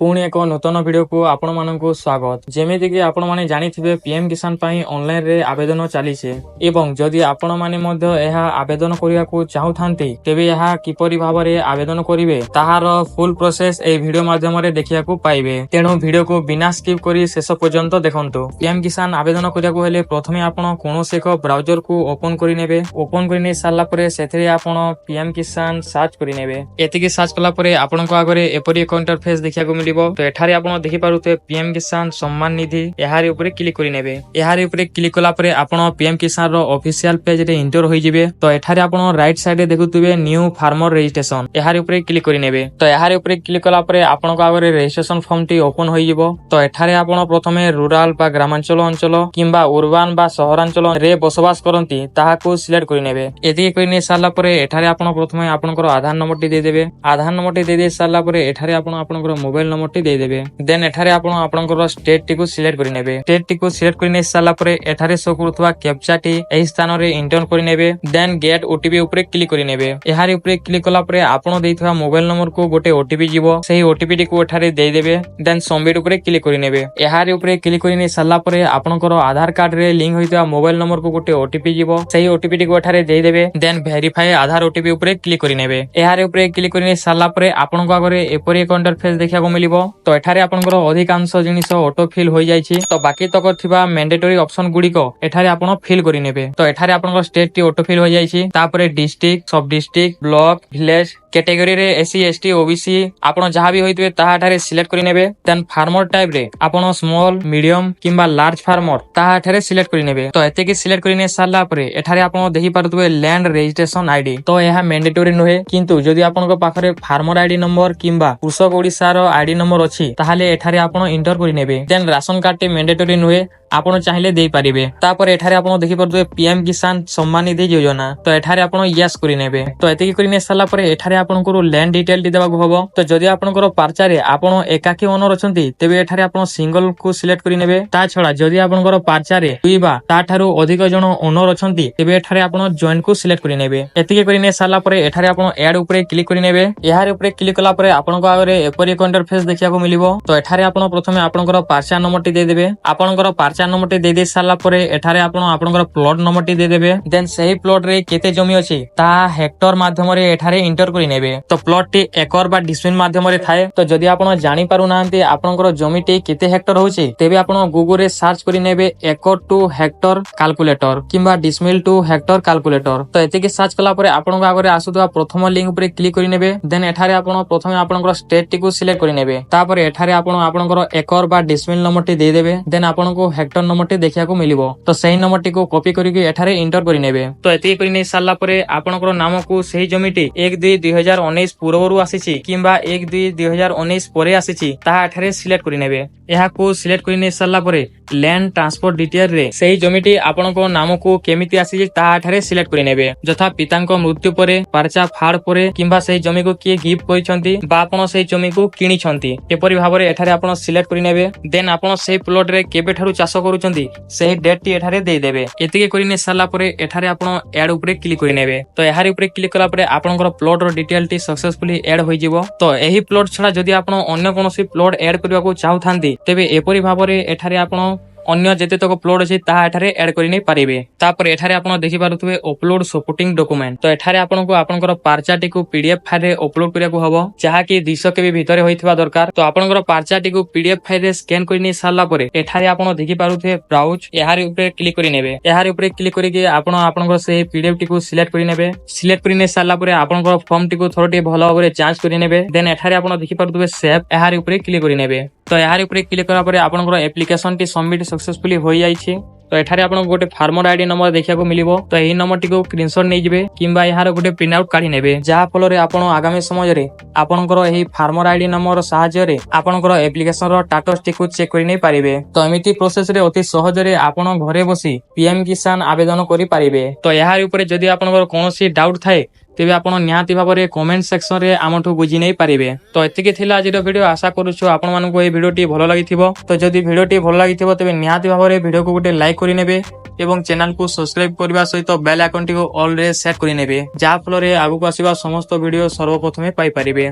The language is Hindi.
पुणी एक नूतन वीडियो को आपण मानकु स्वागत। जेमिति कि आपण माने जानिथिबे पीएम किसान पई ऑनलाइन रे आवेदन चालिसे एवं जदि आपण माने मध्य एहा आवेदन करिया को चाहुथांती तेबे एहा किपरि भाबरे आवेदन करिवे ताहार फुल प्रोसेस ए वीडियो माध्यम रे देखिया को पाइबे। तेणु वीडियो को बिना स्किप करी शेष पर्यंत देखंतु। पीएम किसान आवेदन करिया को हेले प्रथमे आपण कोनोसे एक ब्राउजर को ओपन करि नेबे। ओपन करि नै सारला परे सेथरे आपण पीएम किसान सर्च करि नेबे। एतिकी सर्च कला परे आपनको आगरे एपरि एक इंटरफेस देखिया को तो एठारे आपण देखि पारुते पीएम किसान सम्मान निधि एहारे ऊपर क्लिक करि नेबे। एहारे ऊपर क्लिक कला परे आपण पीएम किसान रो ऑफिशियल पेज रे एंटर होई जिवे। तो एठारे आपण राइट साइड रे देखुतबे न्यू फार्मर रजिस्ट्रेशन एहारे ऊपर क्लिक करि नेबे। तो एहारे ऊपर क्लिक कला परे आपनको आगरे रजिस्ट्रेशन फॉर्म टी ओपन होई जिवो। तो एठारे आपण प्रथमे रूरल बा ग्रामांचल अंचल किंबा उर्बान बा शहरांचल रे बसवास करंती ताहाको सिलेक्ट करि नेबे। एति करि नै सारला परे एठारे आपण प्रथमे आपनकर आधार नंबर टी दे देबे। आधार नंबर टी दे सारला परे एठारे आपण आपनकर मोबाइल नंबर टी दे देबे। देन एठारे आपण आपनकर स्टेट टी को सिलेक्ट करि नेबे। स्टेट टी को सिलेक्ट करि नै सारला परे एठारे शो करथवा कैप्चा टी एही स्थान रे एंटर करि नेबे। देन गेट ओटीपी ऊपर क्लिक करि नेबे। एहारे ऊपर क्लिक कला परे आपण देइथवा मोबाइल नंबर को गोटे ओटीपी जीवो। सेही ओटीपी टी को एठारे दे देबे। देन सबमिट ऊपर क्लिक करि नेबे। एहारे ऊपर क्लिक करि नै सारला परे आपनकर आधार कार्ड रे लिंक होइतवा मोबाइल नंबर को गोटे ओटीपी जीवो। सेही ओटीपी टी को एठारे दे देबे। देन वेरीफाई आधार ओटीपी ऊपर क्लिक करि नेबे। एहारे ऊपर क्लिक करि नै सारला परे आपनको आगरे एपरि एक इंटरफेस देखिया को मिलिबो। तो एठारे आपनकर अधिकांश जिनिस ऑटो फिल होई जाईछि। तो बाकी तक थिबा मैंडेटरी ऑप्शन गुडी को एठारे आपण फिल करि नेबे। तो एठारे आपनकर स्टेट टी ऑटो फिल होई जाईछि। तापरे डिस्ट्रिक्ट सब डिस्ट्रिक्ट ब्लॉक विलेज कैटेगरी रे एससी एसटी ओबीसी आपण जहां भी होइतबे ताहा ठारे सिलेक्ट करि नेबे। देन फार्मर टाइप रे आपण स्मॉल मीडियम किंबा लार्ज फार्मर ताहा ठारे सिलेक्ट करि नेबे। तो एते कि सिलेक्ट करि नै सारला परे एठारे आपण देखि पारुतबे लैंड रजिस्ट्रेशन आईडी। तो एहा मैंडेटरी नुहे किंतु जदि आपनको पाखरे फार्मर आईडी नंबर किंबा कृषक ओडिसा रो आईडी नंबर अछि ताहाले एठारे आपण इंटर करि नेबे। देन राशन कार्ड टी मैंडेटरी नुहे आपण चाहिले देई परिबे। तापर एठारे आपण देखि परदे पीएम किसान सम्मान निधि योजना। तो एठारे आपण यस करि नेबे। तो एते कि करि नै सारला परे एठारे आपनको लैंड डिटेल दी देबाक होबो। तो जदि आपनकर पार्चा रे आपण एकाकी ओनर अछंती तेबे एठारे आपण सिंगल को सिलेक्ट करि नेबे। ता छडा जदि आपनकर पार्चा रे दुईबा ता थारु अधिक जण ओनर अछंती तेबे एठारे आपण जॉइन को सिलेक्ट करि नेबे। एते कि करि नै सारला परे एठारे आपण ऐड ऊपर क्लिक करि नेबे। एहारे ऊपर क्लिक कला परे आपनको आगरे एपरि एक इंटरफेस देखिया को मिलिबो। तो एठारे आपण प्रथमे आपनकर पार्चा नंबर टी दे देबे। आपनकर पार्चा नंबर टी दे सारला परे एठारे आपण आपनकर प्लॉट नंबर टी दे देबे। देन सही प्लॉट रे केते जमी अछि ता हेक्टर माध्यम रे एठारे इंटर करि नेबे। तो प्लॉट टी एकर बा डिसमिल माध्यम रे थाए। तो जदि आपण जानि पारु नांती आपनकर जमी टी केते हेक्टर होछि तेबे आपण गूगल रे सर्च करि नेबे एकर टू हेक्टर कैलकुलेटर किंबा डिसमिल टू हेक्टर कैलकुलेटर। तो एते के सर्च कला परे आपनको आगरे आसुतवा प्रथम लिंक ऊपर क्लिक करि नेबे। देन एठारे आपण प्रथमे आपनकर स्टेट टी को सिलेक्ट करि नेबे। तापर एठारे आपण आपनकर एकर बा डिसमिल नंबर टी दे देबे। देन आपनको हेक्टर नंबर टी देखिया को मिलिबो। तो सही नंबर टी को कॉपी करिके एठारे इंटर करि नेबे। तो एति करि नै सारला परे आपनकर नाम को सही जमीटी 1/2/2019 पूर्वरु आसीछि किंबा 1/2/2019 परे आसीछि ताहा एठारे सिलेक्ट करि नेबे। एहा को सिलेक्ट करि नै सारला परे लैंड ट्रांसपोर्ट डिटेल रे सही जमीटी आपनको नाम को केमिति आसीछि ताहा एठारे सिलेक्ट करि नेबे। जथा पितांको मृत्यु परे पार्चा फाड़ परे किंबा सही जमी को किए गिफ्ट करिसंती बा आपण सही जमी को किनिसंती एपरि भाबरे एठारे आपण सिलेक्ट करि नेबे। देन आपण सही प्लॉट रे केबे ठारु चाष करूचंती सही डेट टी एठारे दे देबे। एतिके करि नै सारला परे एठारे आपण ऐड ऊपर क्लिक करि नेबे। तो एहारे ऊपर क्लिक कला परे आपनकर प्लॉट रो डिटेल टी सक्सेसफुली ऐड होई जिवो। तो एही प्लॉट छडा जदि आपण अन्य कोनोसी प्लॉट ऐड करबा को चाहुथांती तेबे एपरि भाबरे एठारे आपण अन्य जेते तक प्लॉट अछि ताहा एठारे ऐड करि नै पारिबे। तापर एठारे आपण देखि पारुथबे अपलोड सपोर्टिंग डॉक्यूमेंट। तो एठारे आपनको आपनकर पार्चा टी को पीडीएफ फाइल रे अपलोड करिया को हबो जहा कि 200 केबी भितरे होइथिबा दरकार। तो आपनकर पार्चा टी को पीडीएफ फाइल रे स्कैन करि नै सारला परे एठारे आपण देखि पारुथबे ब्राउज एहारे ऊपर क्लिक करि नेबे। एहारे ऊपर क्लिक करि के आपण आपनकर से पीडीएफ टी को सिलेक्ट करि नेबे। सिलेक्ट करि नै सारला परे आपनकर फॉर्म टी को थोरटी भलो भाबरे जांच करि नेबे। देन एठारे आपण देखि पारुथबे सेव एहारे ऊपर क्लिक करि नेबे। तो एहारे ऊपर क्लिक करा परे आपनकर एप्लिकेशन टी सबमिट सक्सेसफुली होई जाईछि। तो एठारे आपण गोटे फार्मर आईडी नंबर देखिया को मिलिबो। तो एही नंबर टी को स्क्रीनशॉट नै जिवे किंबा एहार गोटे प्रिंट आउट काढी नेबे जहा फल रे आपण आगामी समय रे आपनकर एही फार्मर आईडी नंबर सहाय्य रे आपनकर एप्लिकेशन रो स्टेटस टी को चेक करि नै पारिबे। तो एमिति प्रोसेस रे अति सहज रे आपण घरे बसी पीएम किसान आवेदन करि पारिबे। तो एहार ऊपर जदि आपनकर कोनोसी डाउट थाए तेबे आपण निहाती भाबरे कमेंट सेक्शन रे आमठु बुझी नै पारिबे। तो एतिके थिला आज वीडियो आशा करूछु आपण मानको ए वीडियो टी भलो लागिथिबो। तो जदि वीडियो टी भलो लागिथिबो तेबे निहाती भाबरे वीडियो को गोटे लाइक करि नेबे एवं चैनल को सब्सक्राइब करबा सहित बेल आइकन टी को ऑल रे सेट करि नेबे जहा फल रे आगु आसीबा समस्त वीडियो सर्वप्रथमे पाई पारिबे।